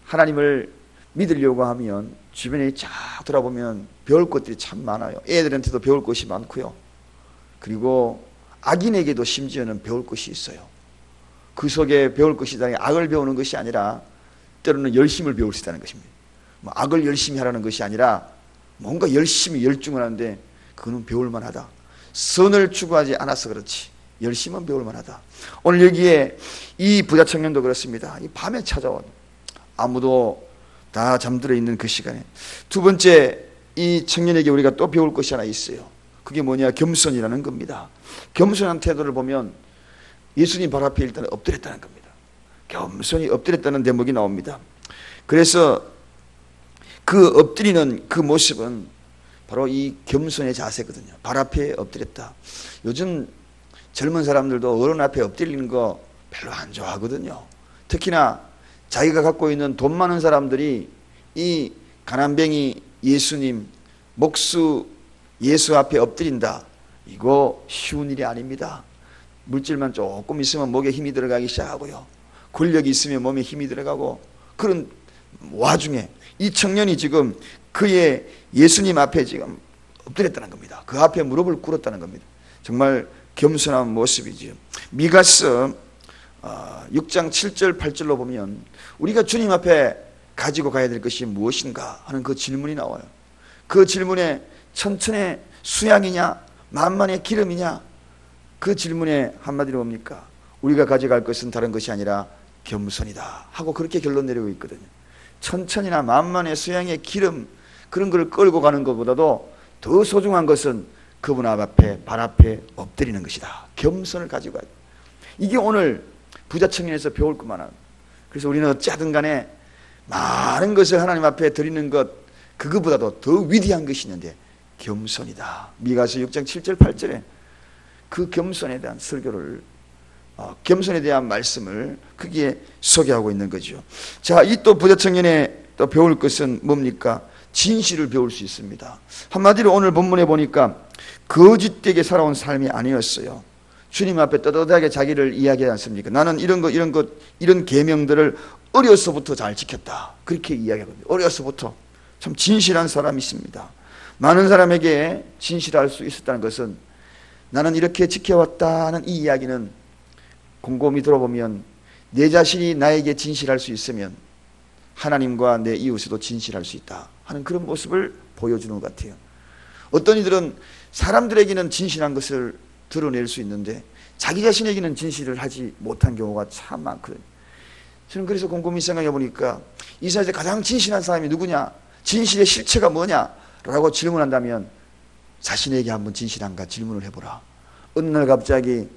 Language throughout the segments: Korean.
하나님을 믿으려고 하면 주변에 쫙 돌아보면 배울 것들이 참 많아요. 애들한테도 배울 것이 많고요. 그리고 악인에게도 심지어는 배울 것이 있어요. 그 속에 배울 것이 악을 배우는 것이 아니라 때로는 열심을 배울 수 있다는 것입니다. 악을 열심히 하라는 것이 아니라 뭔가 열심히 열중을 하는데 그거는 배울 만하다. 선을 추구하지 않아서 그렇지 열심은 배울 만하다. 오늘 여기에 이 부자 청년도 그렇습니다. 이 밤에 찾아온 아무도 다 잠들어 있는 그 시간에 두 번째 이 청년에게 우리가 또 배울 것이 하나 있어요. 그게 뭐냐? 겸손이라는 겁니다. 겸손한 태도를 보면 예수님 발 앞에 일단 엎드렸다는 겁니다. 겸손히 엎드렸다는 대목이 나옵니다. 그래서 그 엎드리는 그 모습은 바로 이 겸손의 자세거든요. 발 앞에 엎드렸다. 요즘 젊은 사람들도 어른 앞에 엎드리는 거 별로 안 좋아하거든요. 특히나 자기가 갖고 있는 돈 많은 사람들이 이 가난뱅이 예수님, 목수 예수 앞에 엎드린다. 이거 쉬운 일이 아닙니다. 물질만 조금 있으면 목에 힘이 들어가기 시작하고요. 권력이 있으면 몸에 힘이 들어가고, 그런 와중에 이 청년이 지금 그의 예수님 앞에 지금 엎드렸다는 겁니다. 그 앞에 무릎을 꿇었다는 겁니다. 정말 겸손한 모습이죠. 미가서 6장 7절 8절로 보면 우리가 주님 앞에 가지고 가야 될 것이 무엇인가 하는 그 질문이 나와요. 그 질문에 천천의 수양이냐 만만의 기름이냐, 그 질문에 한마디로 뭡니까? 우리가 가져갈 것은 다른 것이 아니라 겸손이다 하고 그렇게 결론 내리고 있거든요. 천천이나 만만의 수양의 기름, 그런 걸 끌고 가는 것보다도 더 소중한 것은 그분 앞에 발 앞에 엎드리는 것이다. 겸손을 가지고 가야 돼. 이게 오늘 부자 청년에서 배울 것만. 그래서 우리는 어찌하든 간에 많은 것을 하나님 앞에 드리는 것, 그것보다도 더 위대한 것이 있는데 겸손이다. 미가서 6장 7절 8절에 그 겸손에 대한 설교를, 겸손에 대한 말씀을 거기에 소개하고 있는 거죠. 자, 이 또 부자 청년에 또 배울 것은 뭡니까? 진실을 배울 수 있습니다. 한마디로 오늘 본문에 보니까 거짓되게 살아온 삶이 아니었어요. 주님 앞에 떳떳하게 자기를 이야기하지 않습니까? 나는 이런 계명들을 어려서부터 잘 지켰다. 그렇게 이야기하거든요. 어려서부터 참 진실한 사람이 있습니다. 많은 사람에게 진실할 수 있었다는 것은 나는 이렇게 지켜왔다는 이 이야기는 곰곰이 들어보면 내 자신이 나에게 진실할 수 있으면 하나님과 내 이웃에도 진실할 수 있다 하는 그런 모습을 보여주는 것 같아요. 어떤 이들은 사람들에게는 진실한 것을 드러낼 수 있는데 자기 자신에게는 진실을 하지 못한 경우가 참 많거든요. 저는 그래서 곰곰이 생각해 보니까 이 세상에서 가장 진실한 사람이 누구냐, 진실의 실체가 뭐냐 라고 질문한다면 자신에게 한번 진실한가 질문을 해보라. 어느 날 갑자기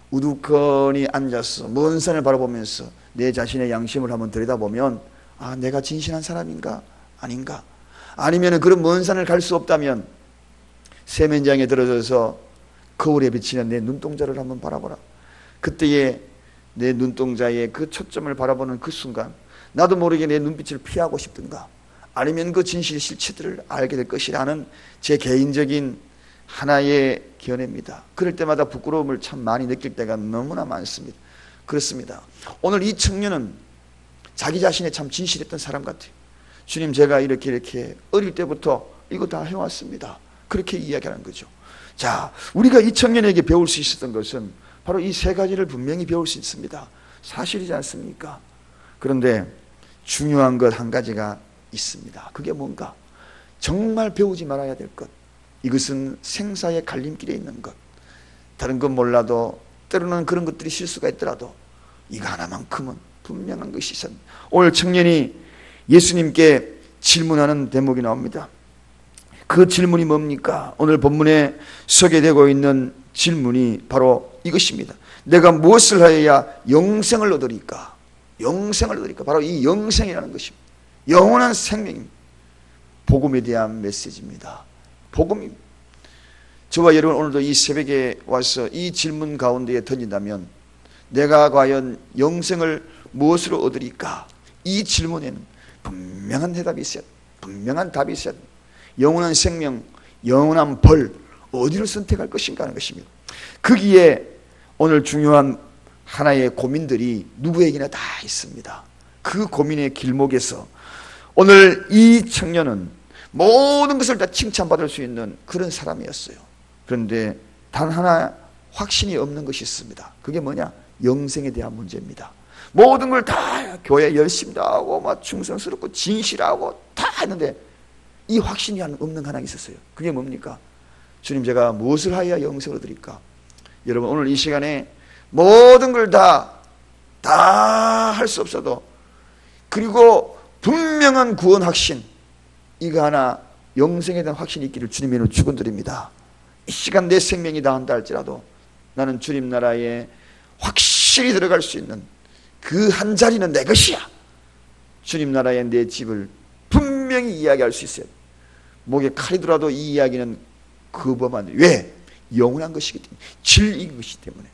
우두커니 앉아서 먼 산을 바라보면서 내 자신의 양심을 한번 들여다보면 내가 진실한 사람인가 아닌가, 아니면 그런 먼 산을 갈 수 없다면 세면장에 들어져서 거울에 비치는 내 눈동자를 한번 바라보라. 그때에 내 눈동자의 그 초점을 바라보는 그 순간 나도 모르게 내 눈빛을 피하고 싶든가, 아니면 그 진실의 실체들을 알게 될 것이라는 제 개인적인 하나의 견해입니다. 그럴 때마다 부끄러움을 참 많이 느낄 때가 너무나 많습니다. 그렇습니다. 오늘 이 청년은 자기 자신에 참 진실했던 사람 같아요. 주님, 제가 이렇게 어릴 때부터 이거 다 해왔습니다. 그렇게 이야기하는 거죠. 자, 우리가 이 청년에게 배울 수 있었던 것은 바로 이 세 가지를 분명히 배울 수 있습니다. 사실이지 않습니까? 그런데 중요한 것 한 가지가 있습니다. 그게 뭔가? 정말 배우지 말아야 될 것. 이것은 생사의 갈림길에 있는 것. 다른 건 몰라도 때로는 그런 것들이 실수가 있더라도 이거 하나만큼은 분명한 것이 있었습니다. 오늘 청년이 예수님께 질문하는 대목이 나옵니다. 그 질문이 뭡니까? 오늘 본문에 소개되고 있는 질문이 바로 이것입니다. 내가 무엇을 하여야 영생을 얻으리까? 영생을 얻으리까? 바로 이 영생이라는 것입니다. 영원한 생명입니다. 복음에 대한 메시지입니다. 복음입니다. 저와 여러분 오늘도 이 새벽에 와서 이 질문 가운데에 던진다면 내가 과연 영생을 무엇으로 얻으리까? 이 질문에는 분명한 대답이 있어야, 분명한 답이 있어야 됩니다. 영원한 생명, 영원한 벌, 어디를 선택할 것인가 하는 것입니다. 거기에 오늘 중요한 하나의 고민들이 누구에게나 다 있습니다. 그 고민의 길목에서 오늘 이 청년은 모든 것을 다 칭찬받을 수 있는 그런 사람이었어요. 그런데 단 하나 확신이 없는 것이 있습니다. 그게 뭐냐? 영생에 대한 문제입니다. 모든 걸 다 교회 열심히 하고 막 충성스럽고 진실하고 다 했는데 이 확신이 없는 하나가 있었어요. 그게 뭡니까? 주님, 제가 무엇을 하여야 영생을 얻으리까? 여러분, 오늘 이 시간에 모든 걸 다 할 수 없어도, 그리고 분명한 구원 확신, 이거 하나, 영생에 대한 확신이 있기를 주님의 축원드립니다. 이 시간 내 생명이 다한다 할지라도 나는 주님 나라에 확실히 들어갈 수 있는 그 한 자리는 내 것이야. 주님 나라에 내 집을 분명히 이야기할 수 있어요. 목에 칼이 들어도 이 이야기는 거부하면 안 돼요. 왜? 영원한 것이기 때문에, 진리인 것이기 때문에.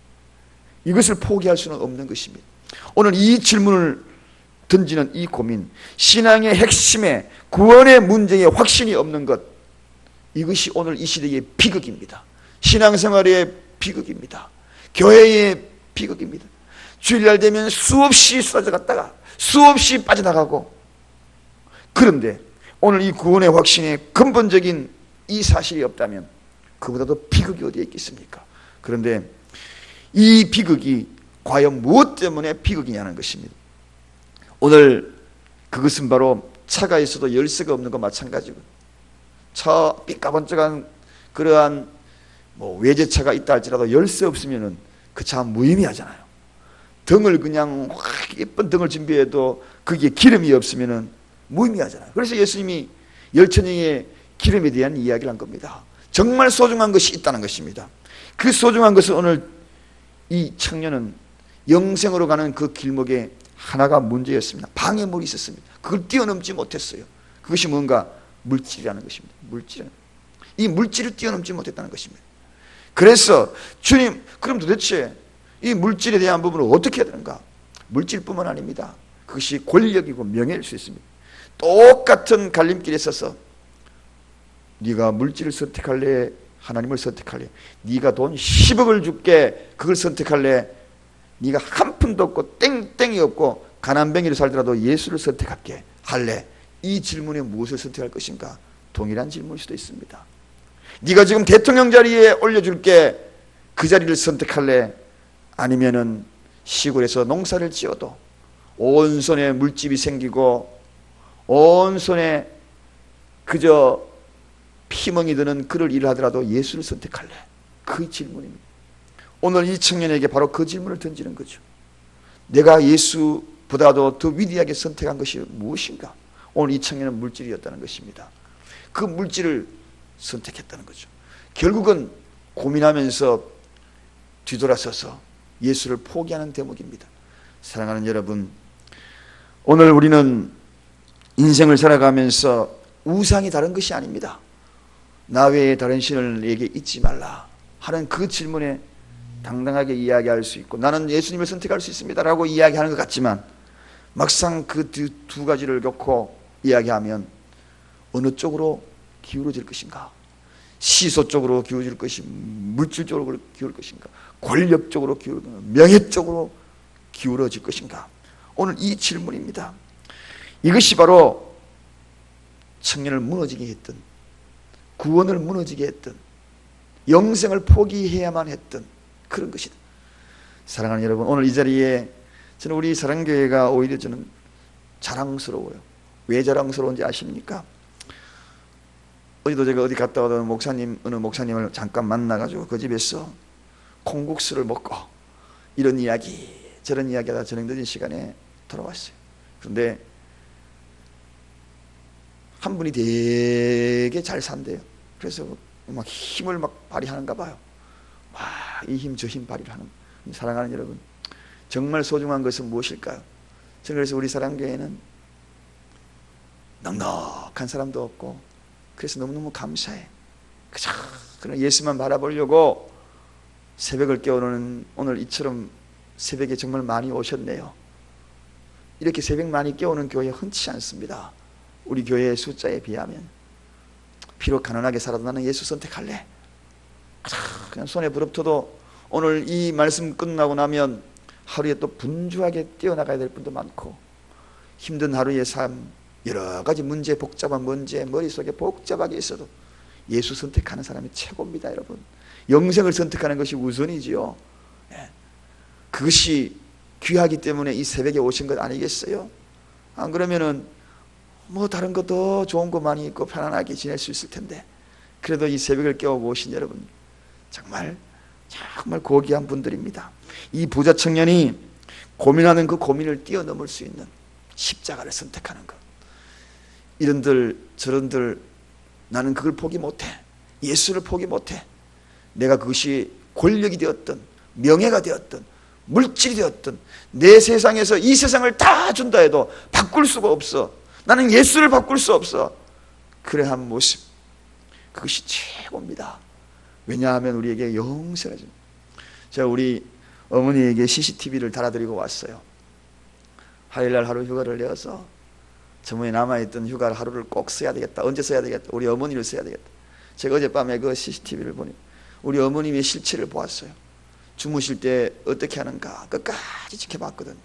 이것을 포기할 수는 없는 것입니다. 오늘 이 질문을 던지는 이 고민, 신앙의 핵심에 구원의 문제에 확신이 없는 것, 이것이 오늘 이 시대의 비극입니다. 신앙생활의 비극입니다. 교회의 비극입니다. 주일날 되면 수없이 쏟아져갔다가 수없이 빠져나가고, 그런데 오늘 이 구원의 확신에 근본적인 이 사실이 없다면 그보다도 비극이 어디에 있겠습니까? 그런데 이 비극이 과연 무엇 때문에 비극이냐는 것입니다. 오늘 그것은 바로 차가 있어도 열쇠가 없는 것 마찬가지고, 차 삐까번쩍한 그러한 외제차가 있다 할지라도 열쇠 없으면 그 차 무의미하잖아요. 등을 그냥 예쁜 등을 준비해도 거기에 기름이 없으면 무의미하잖아요. 그래서 예수님이 열천형의 기름에 대한 이야기를 한 겁니다. 정말 소중한 것이 있다는 것입니다. 그 소중한 것을 오늘 이 청년은 영생으로 가는 그 길목에 하나가 문제였습니다. 방해물이 있었습니다. 그걸 뛰어넘지 못했어요. 그것이 뭔가? 물질이라는 것입니다. 물질은 이 물질을 뛰어넘지 못했다는 것입니다. 그래서 주님, 그럼 도대체 이 물질에 대한 부분을 어떻게 해야 되는가? 물질뿐만 아닙니다. 그것이 권력이고 명예일 수 있습니다. 똑같은 갈림길에 서서 네가 물질을 선택할래? 하나님을 선택할래? 네가 돈 10억을 줄게, 그걸 선택할래? 네가 한 푼도 없고 땡땡이 없고 가난뱅이로 살더라도 예수를 선택할게 할래? 이 질문에 무엇을 선택할 것인가? 동일한 질문일 수도 있습니다. 네가 지금 대통령 자리에 올려줄게, 그 자리를 선택할래? 아니면은 시골에서 농사를 지어도 온 손에 물집이 생기고 온 손에 그저 피멍이 드는 그럴 일을 하더라도 예수를 선택할래? 그 질문입니다. 오늘 이 청년에게 바로 그 질문을 던지는 거죠. 내가 예수보다도 더 위대하게 선택한 것이 무엇인가? 오늘 이 청년은 물질이었다는 것입니다. 그 물질을 선택했다는 거죠. 결국은 고민하면서 뒤돌아서서 예수를 포기하는 대목입니다. 사랑하는 여러분, 오늘 우리는 인생을 살아가면서 우상이 다른 것이 아닙니다. 나 외에 다른 신을 내게 잊지 말라 하는 그 질문에 당당하게 이야기할 수 있고, 나는 예수님을 선택할 수 있습니다 라고 이야기하는 것 같지만, 막상 그 두 가지를 놓고 이야기하면 어느 쪽으로 기울어질 것인가? 시소 쪽으로 기울어질 것인가? 물질 쪽으로 기울어질 것인가? 권력 쪽으로 기울어질 것인가? 명예 쪽으로 기울어질 것인가? 오늘 이 질문입니다. 이것이 바로 청년을 무너지게 했던, 구원을 무너지게 했던, 영생을 포기해야만 했던 그런 것이다. 사랑하는 여러분, 오늘 이 자리에 저는 우리 사랑교회가 오히려 저는 자랑스러워요. 왜 자랑스러운지 아십니까? 어제도 제가 어디 갔다 오던 어느 목사님을 잠깐 만나가지고 그 집에서 콩국수를 먹고 이런 이야기 저런 이야기하다 저녁 늦은 시간에 돌아왔어요. 그런데 한 분이 되게 잘 산대요. 그래서 막 힘을 막 발휘하는가 봐요. 이 힘 저 힘 발휘를 하는. 사랑하는 여러분, 정말 소중한 것은 무엇일까요? 저는 그래서 우리 사랑교회는 넉넉한 사람도 없고, 그래서 너무너무 감사해. 그저 그런 예수만 바라보려고 새벽을 깨우는 오늘 이처럼 새벽에 정말 많이 오셨네요. 이렇게 새벽 많이 깨우는 교회 흔치 않습니다. 우리 교회의 숫자에 비하면. 비록 가난하게 살아도 나는 예수 선택할래. 그냥 손에 부럽터도 오늘 이 말씀 끝나고 나면 하루에 또 분주하게 뛰어나가야 될 분도 많고, 힘든 하루의 삶, 여러 가지 문제, 복잡한 문제, 머릿속에 복잡하게 있어도 예수 선택하는 사람이 최고입니다, 여러분. 영생을 선택하는 것이 우선이지요. 그것이 귀하기 때문에 이 새벽에 오신 것 아니겠어요? 안 그러면은 뭐 다른 거 더 좋은 거 많이 있고 편안하게 지낼 수 있을 텐데, 그래도 이 새벽을 깨우고 오신 여러분 정말 고귀한 분들입니다. 이 부자 청년이 고민하는 그 고민을 뛰어넘을 수 있는 십자가를 선택하는 것. 이런들 저런들 나는 그걸 포기 못해. 예수를 포기 못해. 내가 그것이 권력이 되었든 명예가 되었든 물질이 되었든 내 세상에서 이 세상을 다 준다 해도 바꿀 수가 없어. 나는 예수를 바꿀 수 없어. 그래 한 모습, 그것이 최고입니다. 왜냐하면 우리에게 영생을 줍니다. 제가 우리 어머니에게 CCTV를 달아드리고 왔어요. 화요일날 하루 휴가를 내어서 저번에 남아있던 휴가 하루를 꼭 써야 되겠다. 언제 써야 되겠다. 우리 어머니를 써야 되겠다. 제가 어젯밤에 그 CCTV를 보니 우리 어머님의 실체를 보았어요. 주무실 때 어떻게 하는가 끝까지 지켜봤거든.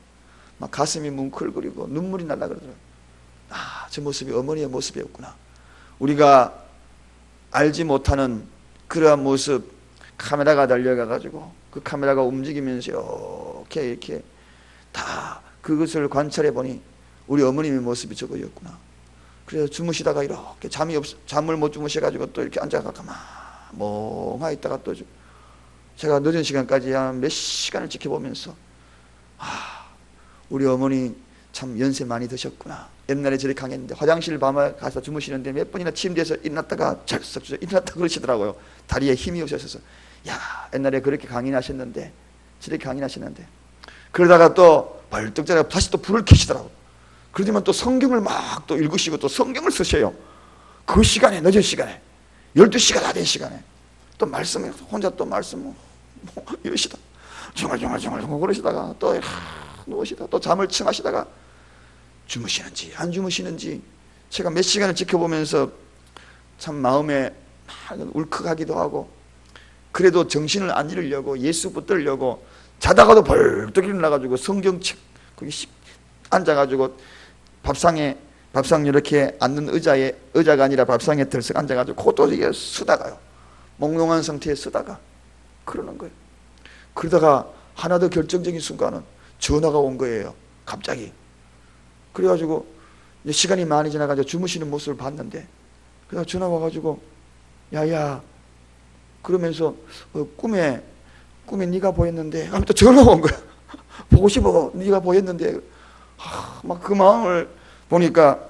막 가슴이 뭉클거리고 눈물이 날라 그러더라고요. 아, 저 모습이 어머니의 모습이었구나. 우리가 알지 못하는 그러한 모습, 카메라가 달려가가지고 그 카메라가 움직이면서 이렇게 다 그것을 관찰해 보니 우리 어머님의 모습이 저거였구나. 그래서 주무시다가 이렇게 잠을 못 주무셔가지고 또 이렇게 앉아가 가만 멍하니 있다가 또 제가 늦은 시간까지 한 몇 시간을 지켜보면서 우리 어머니 참 연세 많이 드셨구나. 옛날에 저리 강했는데 화장실 밤에 가서 주무시는데 몇 번이나 침대에서 일어났다가 철썩 일어났다 그러시더라고요. 다리에 힘이 없어서. 야, 옛날에 그렇게 강인하셨는데 저렇게 강인하셨는데 그러다가 또 벌떡 자다가 다시 또 불을 켜시더라고요. 그러지만 또 성경을 막 또 읽으시고 또 성경을 쓰셔요. 그 시간에, 늦은 시간에 12시가 다 된 시간에 또 말씀을 혼자 또 말씀 이러시다 중얼중얼 그러시다가 또 누우시다가 또 잠을 청하시다가 주무시는지 안 주무시는지 제가 몇 시간을 지켜보면서 참 마음에 울컥하기도 하고, 그래도 정신을 안 잃으려고 예수 붙들려고 자다가도 벌떡 일어나가지고 성경책 거기 앉아가지고 밥상 이렇게 앉는 의자가 아니라 밥상에 들썩 앉아가지고 그것도 이게 쓰다가요, 몽롱한 상태에 쓰다가 그러는 거예요. 그러다가 하나 더 결정적인 순간은 전화가 온 거예요. 갑자기. 그래가지고 이제 시간이 많이 지나가지고 주무시는 모습을 봤는데, 그래서 전화 와가지고 야야 그러면서 꿈에 네가 보였는데 하면 또 전화가 온 거야. 보고 싶어. 네가 보였는데. 막 그 마음을 보니까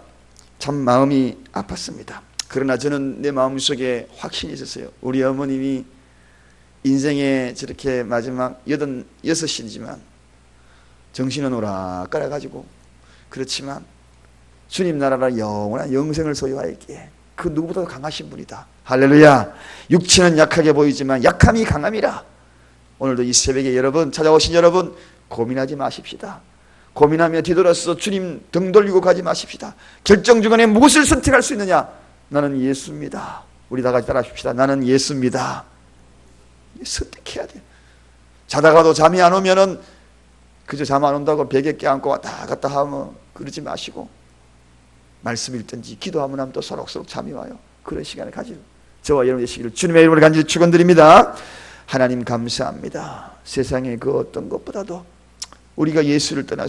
참 마음이 아팠습니다. 그러나 저는 내 마음속에 확신이 있었어요. 우리 어머님이 인생에 저렇게 마지막 86이지만 정신은 오락가락가지고 그렇지만 주님 나라라 영원한 영생을 소유하였기에 그 누구보다 강하신 분이다. 할렐루야. 육체는 약하게 보이지만 약함이 강함이라. 오늘도 이 새벽에 여러분, 찾아오신 여러분, 고민하지 마십시다. 고민하며 뒤돌아서 주님 등 돌리고 가지 마십시다. 결정 주간에 무엇을 선택할 수 있느냐? 나는 예수입니다. 우리 다 같이 따라하십시다. 나는 예수입니다. 선택해야 돼요. 자다가도 잠이 안 오면은 그저 잠 안 온다고 베개 껴안고 왔다 갔다 하면 그러지 마시고 말씀 읽든지 기도하면 하면 또 소록소록 잠이 와요. 그런 시간을 가지고 저와 여러분 되시기를 주님의 이름으로 간절히 축원드립니다. 하나님 감사합니다. 세상의 그 어떤 것보다도 우리가 예수를 떠나서